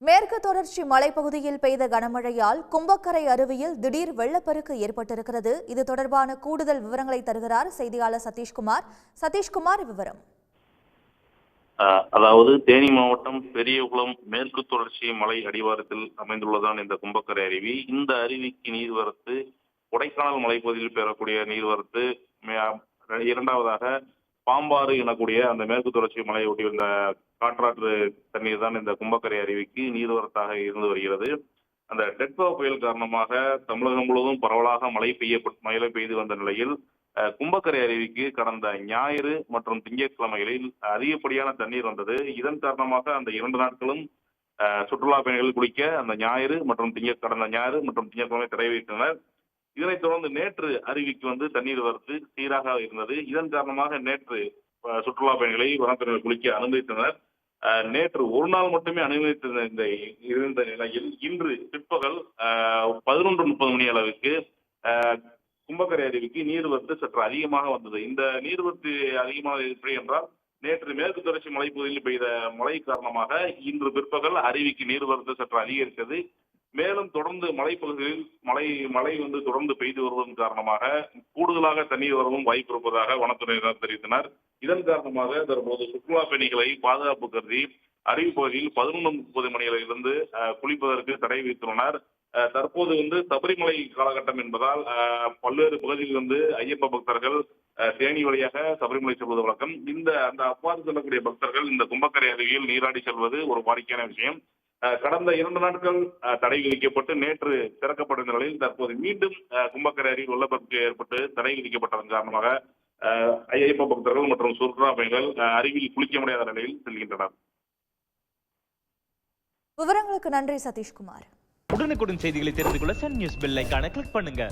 மேற்கு தொடர்ச்சி மலைப்பகுதியில் பெய்த கனமழையால் கும்பக்கரை அருவியில் திடீர் வெள்ளப்பெருக்கு ஏற்பட்டிருக்கிறது. இது தொடர்பான கூடுதல் விவரங்களை தருகிறார் செய்தியாளர் சதீஷ்குமார். சதீஷ்குமார், விவரம். அதாவது தேனி மாவட்டம் பெரியகுளம் மேற்கு தொடர்ச்சி மலை அடிவாரத்தில் அமைந்துள்ளதான் இந்த கும்பக்கரை அருவி. இந்த அருவிக்கு நீர்வரத்து கொடைக்கானல் மலைப்பகுதியில் பெறக்கூடிய நீர்வரத்து, இரண்டாவதாக பாம்பாறு எனக்கூடிய அந்த மேற்கு தொடர்ச்சி மலையை ஒட்டியிருந்த காற்றாற்று தண்ணீர் தான் இந்த கும்பக்கரை அருவிக்கு நீர்வரத்தாக இருந்து வருகிறது. அந்த டெட்வா புயல் காரணமாக தமிழகம் முழுவதும் பரவலாக மழை பெய்து வந்த நிலையில் கும்பக்கரை அருவிக்கு கடந்த ஞாயிறு மற்றும் திங்கட்கிழமைகளில் அதிகப்படியான தண்ணீர் வந்தது. இதன் காரணமாக அந்த 2 நாட்களும் சுற்றுலா பயணிகள் குளிக்க அந்த கடந்த ஞாயிறு மற்றும் திங்கட்கிழமை தடை வைத்தனர். இதனைத் தொடர்ந்து நேற்று அருவிக்கு தண்ணீர் வரத்து சீராக இருந்தது. இதன் காரணமாக நேற்று சுற்றுலா பயணிகளை வனத்துறையினர் குளிக்க அனுமதித்தனர். நேற்று ஒரு நாள் மட்டுமே அனுமதித்த இருந்த நிலையில் இன்று பிற்பகல் 11:30 மணி அளவுக்கு கும்பக்கரை அருவிக்கு நீர்வரத்து சற்று அதிகமாக வந்தது. இந்த நீர்வரத்து அதிகமாக எப்படி என்றால், நேற்று மேற்கு தொடர்ச்சி மலைப்பகுதியில் பெய்த மழை காரணமாக இன்று பிற்பகல் அருவிக்கு நீர்வரத்து சற்று அதிகரித்தது. மேலும் தொடர்ந்து மலைப்பகுதியில் மழை தொடர்ந்து பெய்து வருவதன் காரணமாக கூடுதலாக தண்ணீர் வரவும் வாய்ப்பு இருப்பதாக வனத்துறையினர் தெரிவித்தனர். இதன் காரணமாக தற்போது சுற்றுலா பயணிகளை பாதுகாப்பு கருதி அருவி பகுதியில் 11:30 மணியிலிருந்து குளிப்பதற்கு தடை விதித்துள்ளனர். தற்போது சபரிமலை காலகட்டம் என்பதால் பல்வேறு பகுதிகளிலிருந்து ஐயப்ப பக்தர்கள் தேனி வழியாக சபரிமலை செல்வது வழக்கம். அந்த அவ்வாறு செல்லக்கூடிய பக்தர்கள் இந்த கும்பக்கரை அருவியில் நீராடி செல்வது ஒரு வாடிக்கையான விஷயம். கடந்த 2 நாட்கள் தடை விதிக்கப்பட்டு நேற்று திறக்கப்பட்ட நிலையில் தற்போது மீண்டும் கும்பக்கரை அருவியில் வெள்ளப்பெருக்கு ஏற்பட்டு தடை விதிக்கப்பட்டதன் காரணமாக ஐயப்ப பக்தர்கள் மற்றும் சுற்றுலா பயணிகள் அருவியில் குளிக்க முடியாத நிலையில் செல்கின்றனர். விவரங்களுக்கு நன்றி சதீஷ்குமார். உடனுக்குடன் செய்திகளை தெரிந்து கொள்ள சன் நியூஸ் பெல் ஐகானை கிளிக் பண்ணுங்க.